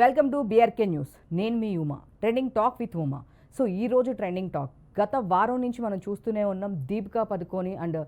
Welcome to BRK news. నేను మీ Uma. Trending talk with Uma. So ఈరోజు ట్రెండింగ్ టాక్ గత వారం నుంచి మనం చూస్తూనే ఉన్నాం దీపికా పదుకోని అండ్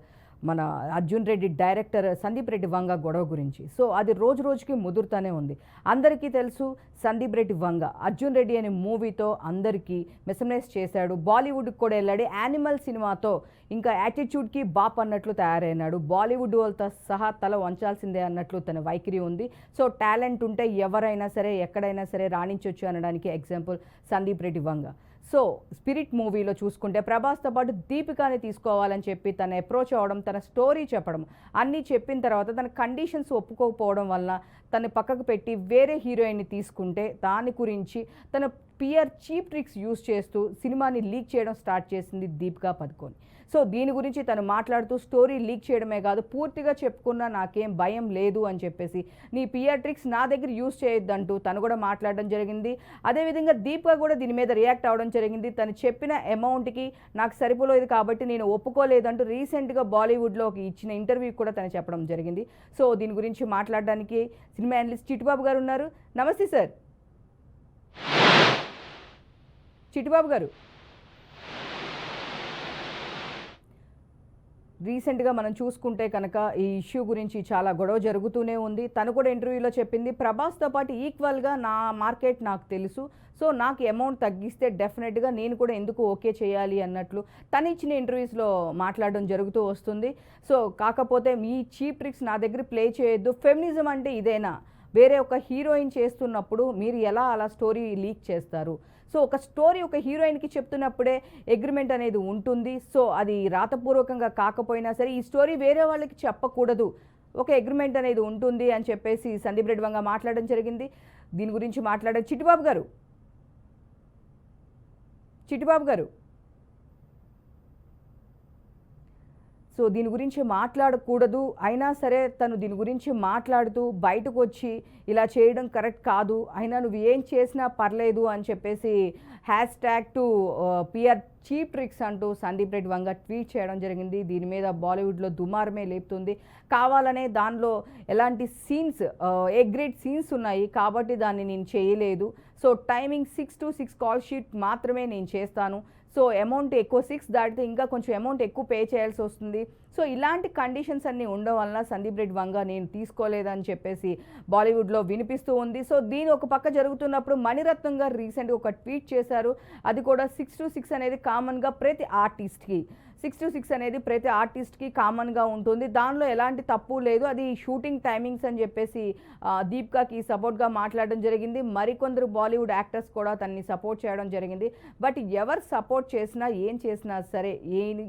మన అర్జున్ రెడ్డి డైరెక్టర్ సందీప్ రెడ్డి వంగ గొడవ గురించి. సో అది రోజు రోజుకి ముదురుతూనే ఉంది. అందరికీ తెలుసు సందీప్ రెడ్డి వంగ అర్జున్ రెడ్డి అనే మూవీతో అందరికీ మెసమైజ్ చేశాడు. బాలీవుడ్కి కూడా వెళ్ళాడు. యానిమల్ సినిమాతో ఇంకా యాటిట్యూడ్కి బాప్ అన్నట్లు తయారైనాడు. బాలీవుడ్ వాళ్ళతో సహా తల వంచాల్సిందే అన్నట్లు తన వైఖరి ఉంది. సో టాలెంట్ ఉంటే ఎవరైనా సరే ఎక్కడైనా సరే రాణించవచ్చు అనడానికి example Sandeep Reddy Vanga. So spirit మూవీలో చూసుకుంటే ప్రభాస్తో పాటు దీపికాని తీసుకోవాలని చెప్పి తను అప్రోచ్ అవ్వడం, తన స్టోరీ చెప్పడం అన్నీ చెప్పిన తర్వాత తన కండిషన్స్ ఒప్పుకోకపోవడం వల్ల తను పక్కకు పెట్టి వేరే హీరోయిన్ని తీసుకుంటే దాని గురించి తన పిఆర్ చీప్ ట్రిక్స్ యూజ్ చేస్తూ సినిమాని లీక్ చేయడం స్టార్ట్ చేసింది దీపికా పదుకోని. సో దీని గురించి తను మాట్లాడుతూ స్టోరీ లీక్ చేయడమే కాదు పూర్తిగా చెప్పుకున్నా నాకేం భయం లేదు అని చెప్పేసి నీ పిఆర్ ట్రిక్స్ నా దగ్గర యూజ్ చేయొద్దంటూ తను కూడా మాట్లాడడం జరిగింది. అదేవిధంగా దీపిక కూడా దీని మీద రియాక్ట్ అవ్వడం జరిగింది. తను చెప్పిన అమౌంట్కి నాకు సరిపోలేదు కాబట్టి నేను ఒప్పుకోలేదంటూ రీసెంట్గా బాలీవుడ్లో ఇచ్చిన ఇంటర్వ్యూ కూడా తను చెప్పడం జరిగింది. సో దీని గురించి మాట్లాడడానికి సినిమా అనలిస్ట్ చిట్టుబాబు గారు ఉన్నారు. నమస్తే సార్. చిట్టుబాబు గారు, రీసెంట్గా మనం చూసుకుంటే కనుక ఈ ఇష్యూ గురించి చాలా గొడవ జరుగుతూనే ఉంది. తను కూడా ఇంటర్వ్యూలో చెప్పింది ప్రభాస్తో పాటు ఈక్వల్గా నా మార్కెట్ నాకు తెలుసు, సో నాకు అమౌంట్ తగ్గిస్తే డెఫినెట్గా నేను కూడా ఎందుకు ఓకే చేయాలి అన్నట్లు తను ఇచ్చిన ఇంటర్వ్యూస్లో మాట్లాడడం జరుగుతూ వస్తుంది. సో కాకపోతే మీ చీప్ ట్రిక్స్ నా దగ్గర ప్లే చేయొద్దు. ఫెమినిజం అంటే ఇదేనా? వేరే ఒక హీరోయిన్ చేస్తున్నప్పుడు మీరు ఎలా అలా స్టోరీ లీక్ చేస్తారు? సో ఒక స్టోరీ ఒక హీరోయిన్కి చెప్తున్నప్పుడే అగ్రిమెంట్ అనేది ఉంటుంది. సో అది రాతపూర్వకంగా కాకపోయినా సరే ఈ స్టోరీ వేరే వాళ్ళకి చెప్పకూడదు, ఒక అగ్రిమెంట్ అనేది ఉంటుంది అని చెప్పేసి సందీప్ రెడ్డి వంగ మాట్లాడడం జరిగింది. దీని గురించి మాట్లాడే చిట్టుబాబు గారు, సో దీని గురించి మాట్లాడకూడదు అయినా సరే తను దీని గురించి మాట్లాడుతూ బయటకు వచ్చి ఇలా చేయడం కరెక్ట్ కాదు, అయినా నువ్వు ఏం చేసినా పర్లేదు అని చెప్పేసి #టు పిఆర్ చీప్ ట్రిక్స్ అంటూ సందీప్ రెడ్డి వంగ ట్వీట్ చేయడం జరిగింది. దీని మీద బాలీవుడ్లో దుమారమే లేపుతుంది. కావాలనే దానిలో ఎలాంటి సీన్స్ గ్రేడ్ సీన్స్ ఉన్నాయి కాబట్టి దాన్ని నేను చేయలేదు. So timing 6 to 6 call sheet మాత్రమే నేను చేస్తాను. సో అమౌంట్ ఎక్కువ 6 దాటితే ఇంకా కొంచెం అమౌంట్ ఎక్కువ పే చేయాల్సి వస్తుంది. సో ఇలాంటి కండిషన్స్ అన్నీ ఉండడం వల్ల సందీప్ రెడ్డి వంగ నేను తీసుకోలేదని చెప్పేసి బాలీవుడ్లో వినిపిస్తూ ఉంది. సో దీని ఒక పక్క జరుగుతున్నప్పుడు మణిరత్నం గారు రీసెంట్గా ఒక ట్వీట్ చేశారు. అది కూడా 6 to 6 అనేది కామన్గా ప్రతి ఆర్టిస్ట్కి 6 to 6 అనేది ప్రతి ఆర్టిస్ట్కి కామన్గా ఉంటుంది. దానిలో ఎలాంటి తప్పు లేదు. అది షూటింగ్ టైమింగ్స్ అని చెప్పేసి దీపికాకి సపోర్ట్గా మాట్లాడడం జరిగింది. మరికొందరు బాలీవుడ్ యాక్టర్స్ కూడా తనని సపోర్ట్ చేయడం జరిగింది. బట్ ఎవరు సపోర్ట్ చేసినా ఏం చేసినా సరే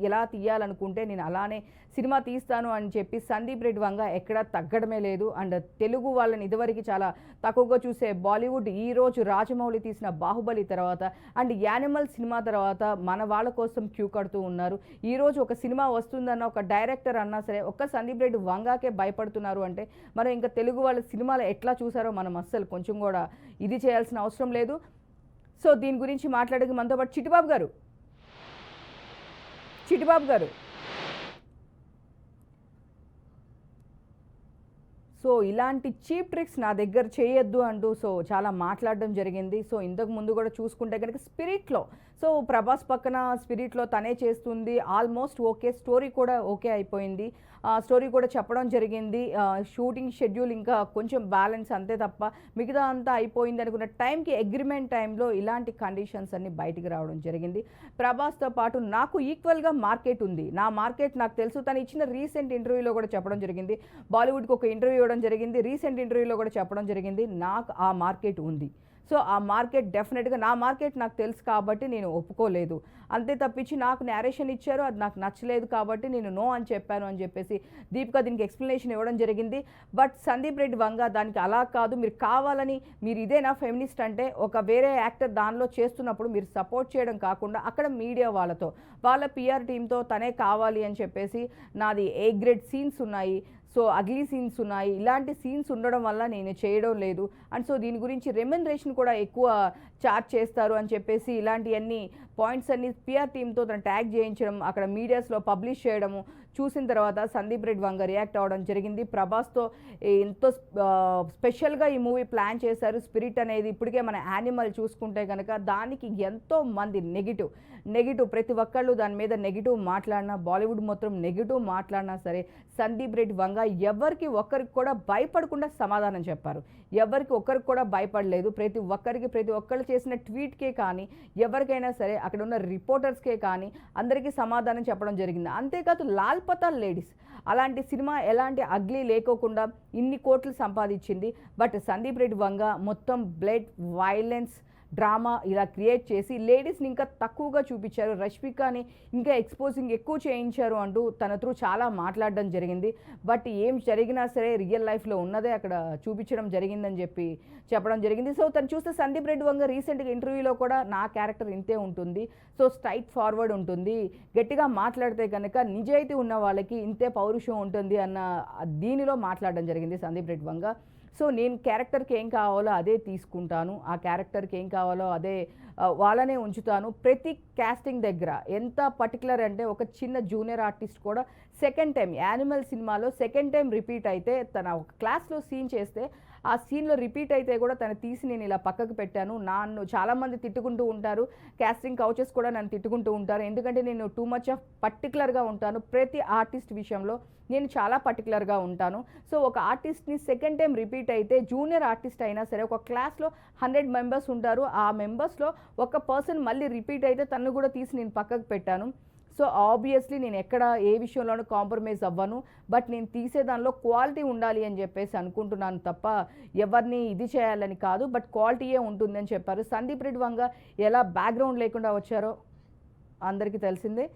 ఎలా తీయాలనుకుంటే నేను అలానే సినిమా తీస్తాను అని చెప్పి సందీప్ రెడ్డి వంగ ఎక్కడా తగ్గడమే లేదు. అండ్ తెలుగు వాళ్ళని ఇదివరకు చాలా తక్కువగా చూసే బాలీవుడ్ ఈరోజు రాజమౌళి తీసిన బాహుబలి తర్వాత అండ్ యానిమల్ సినిమా తర్వాత మన వాళ్ళ కోసం క్యూ కడుతూ ఉన్నారు. ఈరోజు ఒక సినిమా వస్తుందన్న ఒక డైరెక్టర్ అన్నా సరే ఒక్క సందీప్ రెడ్డి వంగాకే భయపడుతున్నారు అంటే మనం ఇంకా తెలుగు వాళ్ళ సినిమాలు ఎట్లా చూసారో మనం అస్సలు కొంచెం కూడా ఇది చేయాల్సిన అవసరం లేదు. సో దీని గురించి మాట్లాడేది మనతో పాటు చిట్టుబాబు గారు. సో ఇలాంటి చీప్ ట్రిక్స్ నా దగ్గర చేయొద్దు అంటూ సో చాలా మాట్లాడడం జరిగింది. సో ఇంతకు ముందు కూడా చూసుకుంటే కనుక స్పిరిట్లో సో ప్రభాస్ పక్కన స్పిరిట్లో తనే చేస్తుంది. ఆల్మోస్ట్ ఓకే, స్టోరీ కూడా ఓకే అయిపోయింది. స్టోరీ కూడా చెప్పడం జరిగింది. షూటింగ్ షెడ్యూల్ ఇంకా కొంచెం బ్యాలెన్స్ అంతే తప్ప మిగతా అంతా అయిపోయింది అనుకున్న టైంకి అగ్రిమెంట్ టైంలో ఇలాంటి కండిషన్స్ అన్ని బయటికి రావడం జరిగింది. ప్రభాస్తో పాటు నాకు ఈక్వల్గా మార్కెట్ ఉంది, నా మార్కెట్ నాకు తెలుసు. తను ఇచ్చిన రీసెంట్ ఇంటర్వ్యూలో కూడా చెప్పడం జరిగింది. బాలీవుడ్కి ఒక ఇంటర్వ్యూ ఇవ్వడం జరిగింది. రీసెంట్ ఇంటర్వ్యూలో కూడా చెప్పడం జరిగింది నాకు ఆ మార్కెట్ ఉంది. సో ఆ మార్కెట్ డెఫినెట్గా నా మార్కెట్ నాకు తెలుసు కాబట్టి నేను ఒప్పుకోలేదు, అంతే తప్పించి నాకు నేరేషన్ ఇచ్చారు అది నాకు నచ్చలేదు కాబట్టి నేను నో అని చెప్పాను అని చెప్పేసి దీపిక దీనికి ఎక్స్ప్లెనేషన్ ఇవ్వడం జరిగింది. బట్ సందీప్ రెడ్డి వంగ దానికి అలా కాదు, మీరు కావాలని మీరు ఇదేనా ఫెమినిస్ట్ అంటే ఒక వేరే యాక్టర్ దానిలో చేస్తున్నప్పుడు మీరు సపోర్ట్ చేయడం కాకుండా అక్కడ మీడియా వాళ్ళ పిఆర్ టీంతో తనే కావాలి అని చెప్పేసి నాది గ్రేడ్ సీన్స్ ఉన్నాయి, సో అగ్లీ సీన్స్ ఉన్నాయి, ఇలాంటి సీన్స్ ఉండడం వల్ల నేను చేయడం లేదు. అండ్ సో దీని గురించి రెమ్యునరేషన్ కూడా ఎక్కువ చార్జ్ చేస్తారు అని చెప్పేసి ఇలాంటివన్నీ పాయింట్స్ అన్ని పిఆర్ టీంతో తను ట్యాగ్ చేయించడం, అక్కడ మీడియాస్లో పబ్లిష్ చేయడము. చూసిన తర్వాత సందీప్ రెడ్డి వంగ రియాక్ట్ అవ్వడం జరిగింది. ప్రభాస్తో ఎంతో స్పెషల్గా ఈ మూవీ ప్లాన్ చేశారు. స్పిరిట్ అనేది ఇప్పటికే మన యానిమల్ చూసుకుంటే కనుక దానికి ఎంతో మంది నెగిటివ్ ప్రతి ఒక్కళ్ళు దాని మీద నెగిటివ్ మాట్లాడినా, బాలీవుడ్ మొత్తం నెగిటివ్ మాట్లాడినా సరే సందీప్ రెడ్డి వంగ ఎవరికి ఒక్కరికి కూడా భయపడకుండా సమాధానం చెప్పారు. ఎవరికి ఒక్కరికి కూడా భయపడలేదు. ప్రతి ఒక్కళ్ళు చేసిన ట్వీట్కే కానీ, ఎవరికైనా సరే అక్కడ ఉన్న రిపోర్టర్స్కే కానీ అందరికీ సమాధానం చెప్పడం జరిగింది. అంతేకాదు లాల్ పతాల్ లేడీస్ అలాంటి సినిమా ఎలాంటి అగ్లీ లేకోకుండా ఇన్ని కోట్లు సంపాదించింది. బట్ సందీప్ రెడ్డి వంగ మొత్తం బ్లడ్, వైలెన్స్, డ్రామా ఇలా క్రియేట్ చేసి లేడీస్ని ఇంకా తక్కువగా చూపించారు, రష్మికని ఇంకా ఎక్స్పోజింగ్ ఎక్కువ చేయించారు అంటూ తన త్రూ చాలా మాట్లాడడం జరిగింది. బట్ ఏం జరిగినా సరే రియల్ లైఫ్లో ఉన్నదే అక్కడ చూపించడం జరిగిందని చెప్పడం జరిగింది. సో తను చూస్తే సందీప్ రెడ్డి వంగ రీసెంట్గా ఇంటర్వ్యూలో కూడా నా క్యారెక్టర్ ఇంతే ఉంటుంది, సో స్ట్రైట్ ఫార్వర్డ్ ఉంటుంది, గట్టిగా మాట్లాడితే కనుక నిజాయితీ ఉన్న వాళ్ళకి ఇంతే పౌరుషం ఉంటుంది అన్న దీనిలో మాట్లాడడం జరిగింది సందీప్ రెడ్డి వంగ. సో నేను క్యారెక్టర్కి ఏం కావాలో అదే తీసుకుంటాను, ఆ క్యారెక్టర్కి ఏం కావాలో అదే వాళ్ళనే ఉంచుతాను. ప్రతి క్యాస్టింగ్ దగ్గర ఎంత పర్టికులర్ అంటే ఒక చిన్న జూనియర్ ఆర్టిస్ట్ కూడా సెకండ్ టైం యానిమల్ సినిమాలో సెకండ్ టైం రిపీట్ అయితే తన ఒక క్లాస్లో సీన్ చేస్తే ఆ సీన్లో రిపీట్ అయితే కూడా తను తీసి నేను ఇలా పక్కకు పెట్టాను. నన్ను చాలామంది తిట్టుకుంటూ ఉంటారు, క్యాస్టింగ్ కౌచెస్ కూడా నన్ను తిట్టుకుంటూ ఉంటారు, ఎందుకంటే నేను టూ మచ్ ఆఫ్ పర్టికులర్గా ఉంటాను. ప్రతి ఆర్టిస్ట్ విషయంలో నేను చాలా పర్టికులర్గా ఉంటాను. సో ఒక ఆర్టిస్ట్ని సెకండ్ టైం రిపీట్ అయితే జూనియర్ ఆర్టిస్ట్ అయినా సరే ఒక క్లాస్లో 100 మెంబర్స్ ఉంటారు, ఆ మెంబర్స్లో ఒక పర్సన్ మళ్ళీ రిపీట్ అయితే తను కూడా తీసి నేను పక్కకు పెట్టాను. సో ఆబ్వియస్లీ నేను ఎక్కడ ఏ విషయంలోనూ కాంప్రమైజ్ అవ్వను, బట్ నేను తీసే దానిలో క్వాలిటీ ఉండాలి అని చెప్పేసి అనుకుంటున్నాను తప్ప ఎవరిని ఇది చేయాలని కాదు, బట్ క్వాలిటీయే ఉంటుందని చెప్పారు. సందీప్ రెడ్డి వంగ ఎలా బ్యాక్గ్రౌండ్ లేకుండా వచ్చారో అందరికీ తెలిసిందే.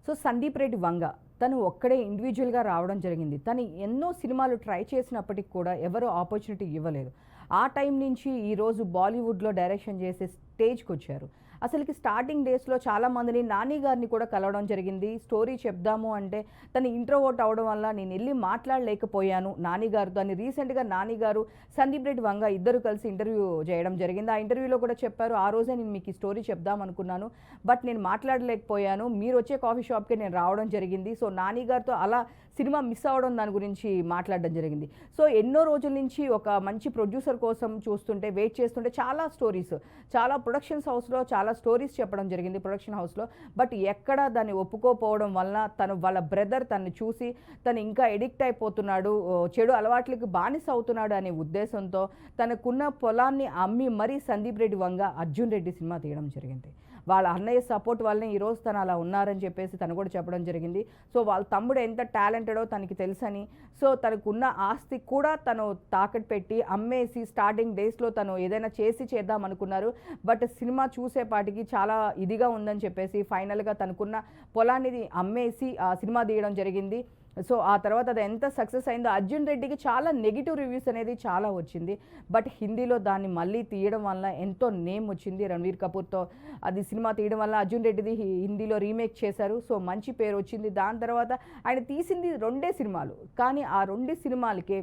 సో సందీప్ రెడ్డి వంగ తను ఒక్కడే ఇండివిజువల్గా రావడం జరిగింది. తను ఎన్నో సినిమాలు ట్రై చేసినప్పటికి కూడా ఎవరు ఆపర్చునిటీ ఇవ్వలేదు. ఆ టైం నుంచి ఈరోజు బాలీవుడ్లో డైరెక్షన్ చేసే స్టేజ్కి వచ్చారు. అసలుకి స్టార్టింగ్ డేస్లో చాలామందిని నాని గారిని కూడా కలవడం జరిగింది. స్టోరీ చెప్దాము అంటే తను ఇంట్రోవర్ట్ అవడం వల్ల నేను వెళ్ళి మాట్లాడలేకపోయాను నాని గారితో అని రీసెంట్గా నాని గారు సందీప్ రెడ్డి వంగ ఇద్దరు కలిసి ఇంటర్వ్యూ చేయడం జరిగింది. ఆ ఇంటర్వ్యూలో కూడా చెప్పారు, ఆ రోజే నేను మీకు ఈ స్టోరీ చెప్దాం అనుకున్నాను, బట్ నేను మాట్లాడలేకపోయాను, మీరు వచ్చే కాఫీ షాప్కే నేను రావడం జరిగింది. సో నాని గారితో అలా సినిమా మిస్ అవ్వడం దాని గురించి మాట్లాడడం జరిగింది. సో ఎన్నో రోజుల నుంచి ఒక మంచి ప్రొడ్యూసర్ కోసం చూస్తుంటే వెయిట్ చేస్తుంటే చాలా స్టోరీస్, చాలా ప్రొడక్షన్స్ హౌస్లో చాలా స్టోరీస్ చెప్పడం జరిగింది ప్రొడక్షన్ హౌస్లో, బట్ ఎక్కడ దాన్ని ఒప్పుకోపోవడం వలన వాళ్ళ బ్రదర్ తను చూసి తను ఇంకా ఎడిక్ట్ అయిపోతున్నాడు, చెడు అలవాట్లకి బానిస అవుతున్నాడు అనే ఉద్దేశంతో తనకున్న పొలాన్ని అమ్మి మరీ సందీప్ రెడ్డి వంగ అర్జున్ రెడ్డి సినిమా తీయడం జరిగింది. వాళ్ళ అన్నయ్య సపోర్ట్ వల్లనే ఈరోజు తను అలా ఉన్నారని చెప్పేసి తను కూడా చెప్పడం జరిగింది. సో వాళ్ళ తమ్ముడు ఎంత టాలెంటెడో తనకి తెలుసని, సో తనకున్న ఆస్తి కూడా తను తాకట్టు పెట్టి అమ్మేసి స్టార్టింగ్ డేస్లో తను ఏదైనా చేద్దాం అనుకున్నారు, బట్ సినిమా చూసేపాటికి చాలా ఇదిగా ఉందని చెప్పేసి ఫైనల్గా తనకున్న పొలాన్ని అమ్మేసి ఆ సినిమా తీయడం జరిగింది. సో ఆ తర్వాత అది ఎంత సక్సెస్ అయిందో అర్జున్ రెడ్డికి చాలా నెగిటివ్ రివ్యూస్ అనేది చాలా వచ్చింది, బట్ హిందీలో దాన్ని మళ్ళీ తీయడం వల్ల ఎంతో నేమ్ వచ్చింది. రణ్వీర్ కపూర్తో అది సినిమా తీయడం వల్ల అర్జున్ రెడ్డిది హిందీలో రీమేక్ చేశారు, సో మంచి పేరు వచ్చింది. దాని తర్వాత ఆయన తీసింది 2 సినిమాలు, కానీ ఆ 2 సినిమాలకే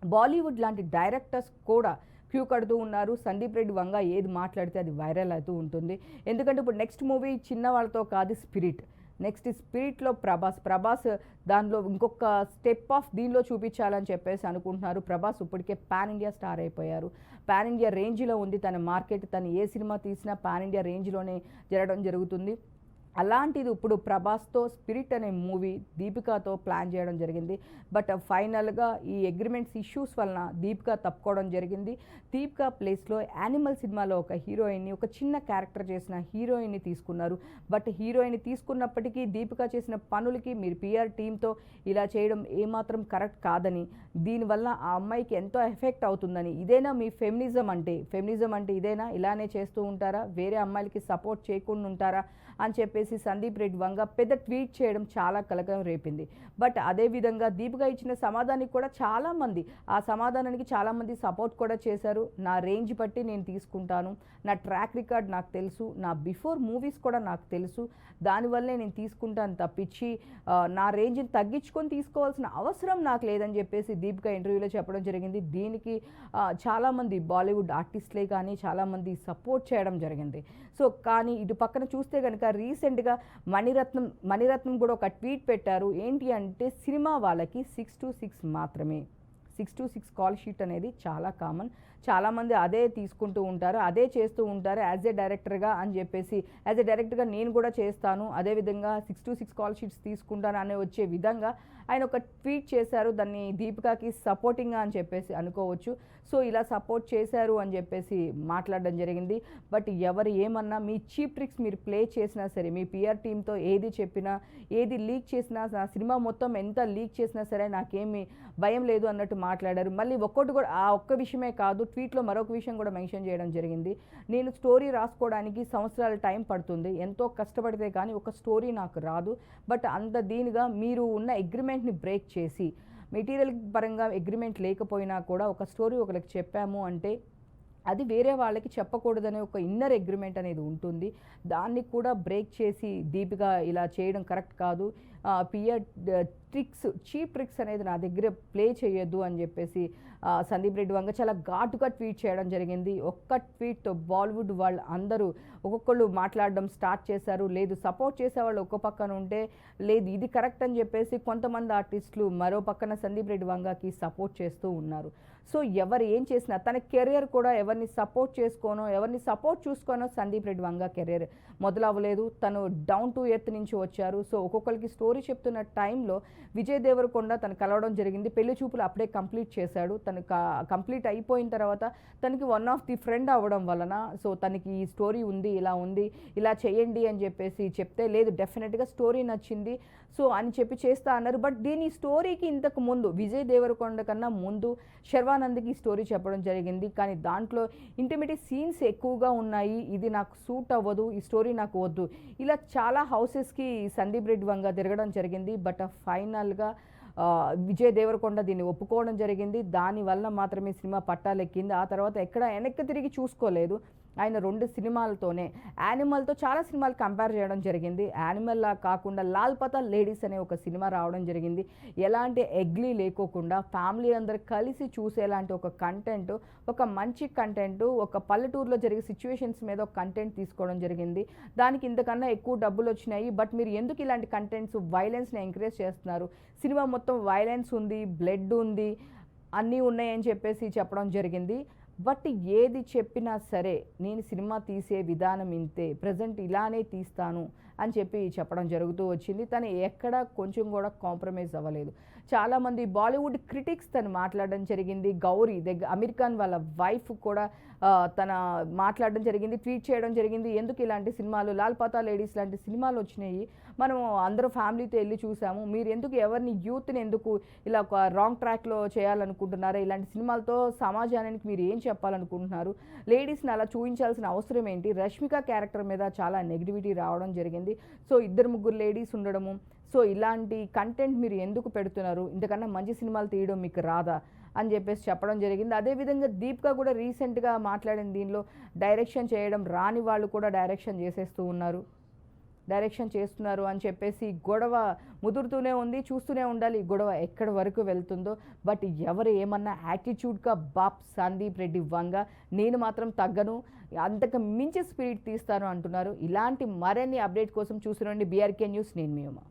బాలీవుడ్ లాంటి డైరెక్టర్స్ కూడా క్యూ కడుతూ ఉన్నారు. సందీప్ రెడ్డి వంగ ఏది మాట్లాడితే అది వైరల్ అవుతూ ఉంటుంది, ఎందుకంటే ఇప్పుడు నెక్స్ట్ మూవీ చిన్న వాళ్ళతో కాదు స్పిరిట్, నెక్స్ట్ స్పిరిట్లో ప్రభాస్ దానిలో ఇంకొక స్టెప్ ఆఫ్ దీనిలో చూపించాలని చెప్పేసి అనుకుంటున్నారు. ప్రభాస్ ఇప్పటికే పాన్ ఇండియా స్టార్ అయిపోయారు, పాన్ ఇండియా రేంజ్లో ఉంది తన మార్కెట్, తను ఏ సినిమా తీసినా పాన్ ఇండియా రేంజ్లోనే జరగడం జరుగుతుంది. అలాంటిది ఇప్పుడు ప్రభాస్తో స్పిరిట్ అనే మూవీ దీపికాతో ప్లాన్ చేయడం జరిగింది, బట్ ఫైనల్గా ఈ అగ్రిమెంట్స్ ఇష్యూస్ వలన దీపిక తప్పుకోవడం జరిగింది. దీపిక ప్లేస్లో యానిమల్ సినిమాలో ఒక హీరోయిన్ని, ఒక చిన్న క్యారెక్టర్ చేసిన హీరోయిన్ని తీసుకున్నారు, బట్ హీరోయిన్ని తీసుకున్నప్పటికీ దీపిక చేసిన పనులకి మీరు పిఆర్ టీంతో ఇలా చేయడం ఏమాత్రం కరెక్ట్ కాదని, దీనివల్ల ఆ అమ్మాయికి ఎంతో ఎఫెక్ట్ అవుతుందని, ఇదేనా మీ ఫెమినిజం అంటే ఇదేనా, ఇలానే చేస్తూ ఉంటారా, వేరే అమ్మాయిలకి సపోర్ట్ చేయకుండా ఉంటారా అని చెప్పేసి సందీప్ రెడ్డి వంగ పెద్ద ట్వీట్ చేయడం చాలా కలకలం రేపింది. బట్ అదేవిధంగా దీపిక ఇచ్చిన సమాధానానికి కూడా చాలామంది ఆ సమాధానానికి చాలామంది సపోర్ట్ కూడా చేశారు. నా రేంజ్ బట్టి నేను తీసుకుంటాను, నా ట్రాక్ రికార్డ్ నాకు తెలుసు, నా బిఫోర్ మూవీస్ కూడా నాకు తెలుసు, దానివల్లే నేను తీసుకుంటాను తప్పించి నా రేంజ్ని తగ్గించుకొని తీసుకోవాల్సిన అవసరం నాకు లేదని చెప్పేసి దీపిక ఇంటర్వ్యూలో చెప్పడం జరిగింది. దీనికి చాలామంది బాలీవుడ్ ఆర్టిస్టులే కానీ చాలామంది సపోర్ట్ చేయడం జరిగింది. సో కానీ ఇటు పక్కన చూస్తే కనుక రీసెంట్ రీసెంట్గా మణిరత్నం కూడా ఒక ట్వీట్ పెట్టారు. ఏంటి అంటే సినిమా వాళ్ళకి 6 to 6 మాత్రమే. 6 to 6 కాల్ షీట్ అనేది చాలా కామన్. చాలామంది అదే తీసుకుంటూ ఉంటారు, అదే చేస్తూ ఉంటారు యాజ్ ఏ డైరెక్టర్గా అని చెప్పేసి. యాజ్ ఏ డైరెక్టర్గా నేను కూడా చేస్తాను, అదేవిధంగా 6 to 6 కాల్ షీట్స్ తీసుకుంటాను అనే వచ్చే విధంగా ఆయన ఒక ట్వీట్ చేశారు. దాన్ని దీపికాకి సపోర్టింగ్గా అని చెప్పేసి అనుకోవచ్చు. సో ఇలా సపోర్ట్ చేశారు అని చెప్పేసి మాట్లాడడం జరిగింది. బట్ ఎవరు ఏమన్నా మీ చీప్ ట్రిక్స్ మీరు ప్లే చేసినా సరే, మీ పిఆర్ టీంతో ఏది చెప్పినా, ఏది లీక్ చేసినా, నా సినిమా మొత్తం ఎంత లీక్ చేసినా సరే నాకేమీ భయం లేదు అన్నట్టు మాట్లాడారు. మళ్ళీ ఒక్కటి కూడా ఆ ఒక్క విషయమే కాదు, ట్వీట్లో మరొక విషయం కూడా మెన్షన్ చేయడం జరిగింది. నేను స్టోరీ రాసుకోవడానికి సంవత్సరాల టైం పడుతుంది, ఎంతో కష్టపడితే కానీ ఒక స్టోరీ నాకు రాదు. బట్ అంత దీనిగా మీరు ఉన్న అగ్రిమెంట్ని బ్రేక్ చేసి, మెటీరియల్ పరంగా అగ్రిమెంట్ లేకపోయినా కూడా ఒక స్టోరీ ఒకరికి చెప్పాము అంటే అది వేరే వాళ్ళకి చెప్పకూడదనే ఒక ఇన్నర్ అగ్రిమెంట్ అనేది ఉంటుంది. దాన్ని కూడా బ్రేక్ చేసి దీపిక ఇలా చేయడం కరెక్ట్ కాదు. పిఆర్ ట్రిక్స్, చీప్ ట్రిక్స్ అనేది నా దగ్గర ప్లే చేయొద్దు అని చెప్పేసి సందీప్ రెడ్డి వంగ చాలా ఘాటుగా ట్వీట్ చేయడం జరిగింది. ఒక్క ట్వీట్తో బాలీవుడ్ వాళ్ళు అందరూ ఒక్కొక్కళ్ళు మాట్లాడడం స్టార్ట్ చేశారు. లేదు సపోర్ట్ చేసేవాళ్ళు ఒక పక్కన ఉంటే, లేదు ఇది కరెక్ట్ అని చెప్పేసి కొంతమంది ఆర్టిస్టులు మరో పక్కన సందీప్ రెడ్డి వంగకి సపోర్ట్ చేస్తూ ఉన్నారు. సో ఎవరు ఏం చేసినా తన కెరియర్ కూడా ఎవరిని సపోర్ట్ చేసుకోనో, ఎవరిని సపోర్ట్ చూసుకోనో సందీప్ రెడ్డి వంగ కెరియర్ మొదలవ్వలేదు. తను డౌన్ టు ఎర్త్ నుంచి వచ్చారు. సో ఒక్కొక్కరికి స్టోరీ చెప్తున్న టైంలో విజయ్ దేవరకొండ తను కలవడం జరిగింది. పెళ్లి చూపులు అప్పుడే కంప్లీట్ చేశాడు. తను కంప్లీట్ అయిపోయిన తర్వాత తనకి వన్ ఆఫ్ ది ఫ్రెండ్ అవ్వడం వలన, సో తనకి ఈ స్టోరీ ఉంది, ఇలా ఉంది, ఇలా చేయండి అని చెప్పేసి చెప్తే, లేదు డెఫినెట్గా స్టోరీ నచ్చింది సో అని చెప్పి చేస్తా అన్నారు. బట్ దీని స్టోరీకి ఇంతకు ముందు విజయ్ దేవరకొండ కన్నా ముందు శర్వానంద్కి స్టోరీ చెప్పడం జరిగింది. కానీ దాంట్లో ఇంటిమేట్ సీన్స్ ఎక్కువగా ఉన్నాయి, ఇది నాకు సూట్ అవ్వదు, ఈ స్టోరీ నాకు వద్దు, ఇలా చాలా హౌసెస్కి సందీప్ రెడ్డి వంగ తిరగడం జరిగింది. బట్ ఫైనల్గా విజయ్ దేవరకొండ దీన్ని ఒప్పుకోవడం జరిగింది. దానివల్ల మాత్రమే సినిమా పట్టాలెక్కింది. ఆ తర్వాత ఎక్కడ వెనక్కి తిరిగి చూసుకోలేదు. ఆయన 2 సినిమాలతోనే, యానిమల్తో చాలా సినిమాలు కంపేర్ చేయడం జరిగింది. యానిమల్లా కాకుండా లాల్ పతాల్ లేడీస్ అనే ఒక సినిమా రావడం జరిగింది. ఎలాంటి ఎగ్లీ లేకోకుండా ఫ్యామిలీ అందరు కలిసి చూసేలాంటి ఒక కంటెంట్, ఒక మంచి కంటెంట్, ఒక పల్లెటూరులో జరిగే సిచ్యువేషన్స్ మీద ఒక కంటెంట్ తీసుకోవడం జరిగింది. దానికి ఇంతకన్నా ఎక్కువ డబ్బులు వచ్చినాయి. బట్ మీరు ఎందుకు ఇలాంటి కంటెంట్స్, వైలెన్స్ని ఎంకరేజ్ చేస్తున్నారు? సినిమా మొత్తం వైలెన్స్ ఉంది, బ్లడ్ ఉంది, అన్నీ ఉన్నాయని చెప్పేసి చెప్పడం జరిగింది. బట్ ఏది చెప్పినా సరే నేను సినిమా తీసే విధానం ఇంతే, ప్రజెంట్ ఇలానే తీస్తాను అని చెప్పి చెప్పడం జరుగుతూ వచ్చింది. తను ఎక్కడ కొంచెం కూడా కాంప్రమైజ్ అవ్వలేదు. చాలామంది బాలీవుడ్ క్రిటిక్స్ తను మాట్లాడడం జరిగింది. గౌరీ దగ్గర అమీర్ ఖాన్ వాళ్ళ వైఫ్ కూడా తన మాట్లాడడం జరిగింది, ట్వీట్ చేయడం జరిగింది. ఎందుకు ఇలాంటి సినిమాలు, లాల్ పతాల్ లేడీస్ లాంటి సినిమాలు వచ్చినాయి, మనం అందరూ ఫ్యామిలీతో వెళ్ళి చూసాము, మీరు ఎందుకు ఎవరిని యూత్ని ఎందుకు ఇలా ఒక రాంగ్ ట్రాక్లో చేయాలనుకుంటున్నారా? ఇలాంటి సినిమాలతో సమాజానికి మీరు ఏం చెప్పాలనుకుంటున్నారు? లేడీస్ని అలా చూపించాల్సిన అవసరం ఏంటి? రష్మిక క్యారెక్టర్ మీద చాలా నెగిటివిటీ రావడం జరిగింది. సో 2-3 లేడీస్ ఉండడము, సో ఇలాంటి కంటెంట్ మీరు ఎందుకు పెడుతున్నారు? ఇంతకన్నా మంచి సినిమాలు తీయడం మీకు రాదా అని చెప్పేసి చెప్పడం జరిగింది. అదేవిధంగా దీపిక కూడా రీసెంట్గా మాట్లాడిన దీనిలో డైరెక్షన్ చేయడం రాని వాళ్ళు కూడా డైరెక్షన్ చేస్తున్నారు అని చెప్పేసి గొడవ ముదురుతూనే ఉంది. చూస్తూనే ఉండాలి ఈ గొడవ ఎక్కడి వరకు వెళ్తుందో. బట్ ఎవరు ఏమన్నా యాటిట్యూడ్గా బాప్ సందీప్ రెడ్డి వంగ, నేను మాత్రం తగ్గను, అంతకు మించి స్పిరిట్ తీస్తాను అంటున్నారు. ఇలాంటి మరిన్ని అప్డేట్ కోసం చూస్తుండండి బీఆర్కే న్యూస్. నేను మీ ఉమా.